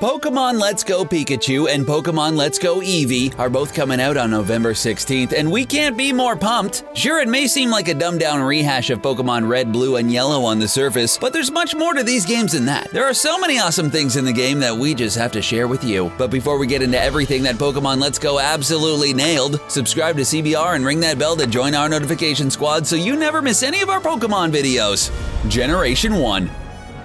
Pokemon Let's Go Pikachu and Pokemon Let's Go Eevee are both coming out on November 16th, and we can't be more pumped. Sure, it may seem like a dumbed-down rehash of Pokemon Red, Blue, and Yellow on the surface, but there's much more to these games than that. There are so many awesome things in the game that we just have to share with you. But before we get into everything that Pokemon Let's Go absolutely nailed, subscribe to CBR and ring that bell to join our notification squad so you never miss any of our Pokemon videos. Generation 1.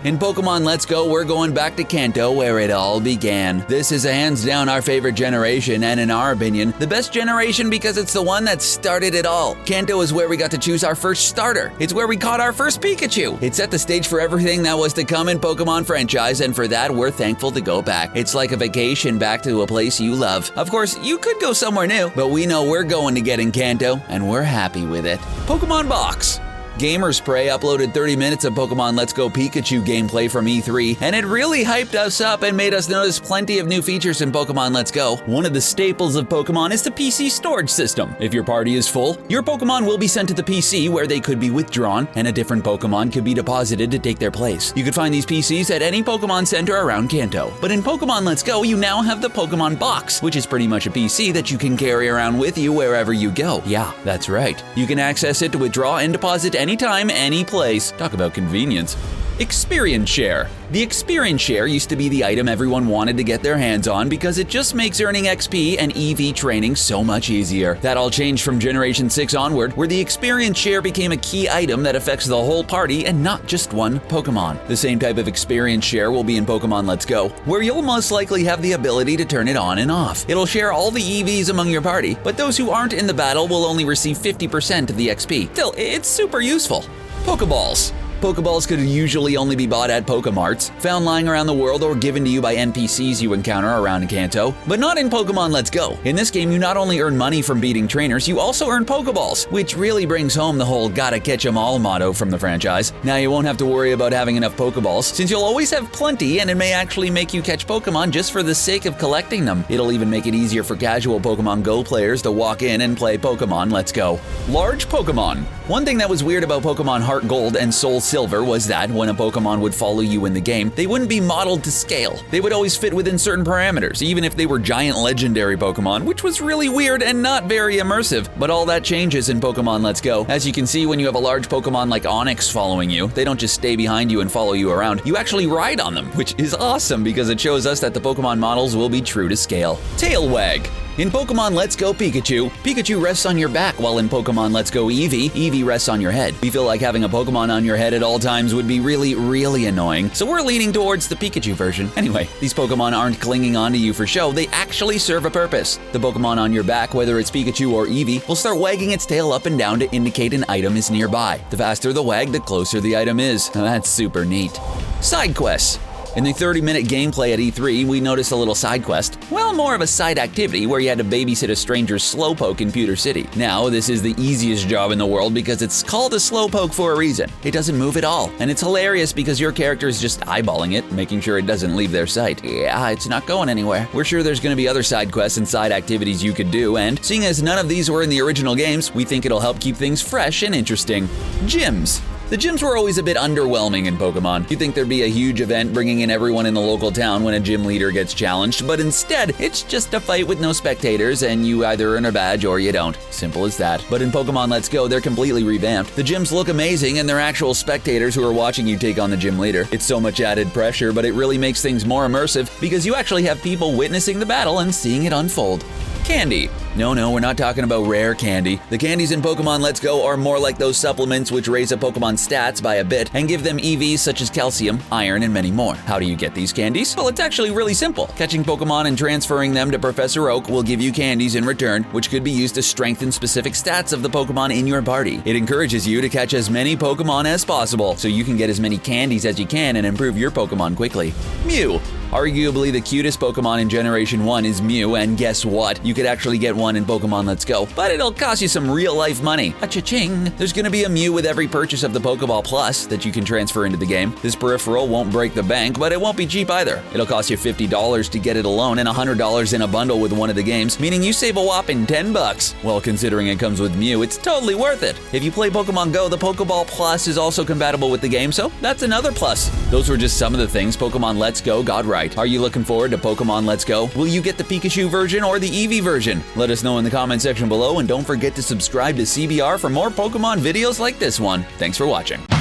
In Pokemon Let's Go, we're going back to Kanto, where it all began. This is hands down our favorite generation, and in our opinion, the best generation because it's the one that started it all. Kanto is where we got to choose our first starter. It's where we caught our first Pikachu. It set the stage for everything that was to come in Pokemon franchise, and for that, we're thankful to go back. It's like a vacation back to a place you love. Of course, you could go somewhere new, but we know we're going to get in Kanto, and we're happy with it. Pokemon Box. GamerSpray uploaded 30 minutes of Pokemon Let's Go Pikachu gameplay from E3, and it really hyped us up and made us notice plenty of new features in Pokemon Let's Go. One of the staples of Pokemon is the PC storage system. If your party is full, your Pokemon will be sent to the PC where they could be withdrawn, and a different Pokemon could be deposited to take their place. You could find these PCs at any Pokemon Center around Kanto. But in Pokemon Let's Go, you now have the Pokemon Box, which is pretty much a PC that you can carry around with you wherever you go. Yeah, that's right. You can access it to withdraw and deposit anytime, any place. Talk about convenience. Experience Share. The Experience Share used to be the item everyone wanted to get their hands on because it just makes earning XP and EV training so much easier. That all changed from Generation 6 onward, where the Experience Share became a key item that affects the whole party and not just one Pokemon. The same type of Experience Share will be in Pokemon Let's Go, where you'll most likely have the ability to turn it on and off. It'll share all the EVs among your party, but those who aren't in the battle will only receive 50% of the XP. Still, it's super useful. Pokeballs. Pokeballs could usually only be bought at Pokemarts, found lying around the world or given to you by NPCs you encounter around Kanto, but not in Pokemon Let's Go. In this game, you not only earn money from beating trainers, you also earn Pokeballs, which really brings home the whole gotta catch 'em all motto from the franchise. Now you won't have to worry about having enough Pokeballs, since you'll always have plenty, and it may actually make you catch Pokemon just for the sake of collecting them. It'll even make it easier for casual Pokemon Go players to walk in and play Pokemon Let's Go. Large Pokemon. One thing that was weird about Pokemon Heart Gold and Soul Silver was that when a Pokemon would follow you in the game, they wouldn't be modeled to scale. They would always fit within certain parameters, even if they were giant legendary Pokemon, which was really weird and not very immersive. But all that changes in Pokemon Let's Go. As you can see, when you have a large Pokemon like Onix following you, they don't just stay behind you and follow you around. You actually ride on them, which is awesome because it shows us that the Pokemon models will be true to scale. Tail Wag. In Pokemon Let's Go Pikachu, Pikachu rests on your back, while in Pokemon Let's Go Eevee, Eevee rests on your head. We feel like having a Pokemon on your head at all times would be really annoying, so we're leaning towards the Pikachu version. Anyway, these Pokemon aren't clinging onto you for show, they actually serve a purpose. The Pokemon on your back, whether it's Pikachu or Eevee, will start wagging its tail up and down to indicate an item is nearby. The faster the wag, the closer the item is. That's super neat. Side quests. In the 30-minute gameplay at E3, we noticed a little side quest. Well, more of a side activity where you had to babysit a stranger's Slowpoke in Pewter City. Now, this is the easiest job in the world because it's called a Slowpoke for a reason. It doesn't move at all, and it's hilarious because your character is just eyeballing it, making sure it doesn't leave their sight. Yeah, it's not going anywhere. We're sure there's going to be other side quests and side activities you could do, and seeing as none of these were in the original games, we think it'll help keep things fresh and interesting. Gyms. The gyms were always a bit underwhelming in Pokemon. You'd think there'd be a huge event bringing in everyone in the local town when a gym leader gets challenged, but instead, it's just a fight with no spectators and you either earn a badge or you don't. Simple as that. But in Pokemon Let's Go, they're completely revamped. The gyms look amazing and they're actual spectators who are watching you take on the gym leader. It's so much added pressure, but it really makes things more immersive because you actually have people witnessing the battle and seeing it unfold. Candy. No, we're not talking about rare candy. The candies in Pokemon Let's Go are more like those supplements which raise a Pokemon's stats by a bit and give them EVs such as calcium, iron, and many more. How do you get these candies? Well, it's actually really simple. Catching Pokemon and transferring them to Professor Oak will give you candies in return, which could be used to strengthen specific stats of the Pokemon in your party. It encourages you to catch as many Pokemon as possible, so you can get as many candies as you can and improve your Pokemon quickly. Mew. Arguably the cutest Pokemon in Generation 1 is Mew, and guess what? You could actually get one one in Pokemon Let's Go, but it'll cost you some real-life money. A-cha-ching! There's gonna be a Mew with every purchase of the Pokeball Plus that you can transfer into the game. This peripheral won't break the bank, but it won't be cheap either. It'll cost you $50 to get it alone and $100 in a bundle with one of the games, meaning you save a whopping $10. Well, considering it comes with Mew, it's totally worth it. If you play Pokemon Go, the Pokeball Plus is also compatible with the game, so that's another plus. Those were just some of the things Pokemon Let's Go got right. Are you looking forward to Pokemon Let's Go? Will you get the Pikachu version or the Eevee version? Let us know in the comment section below, and don't forget to subscribe to CBR for more Pokemon videos like this one. Thanks for watching.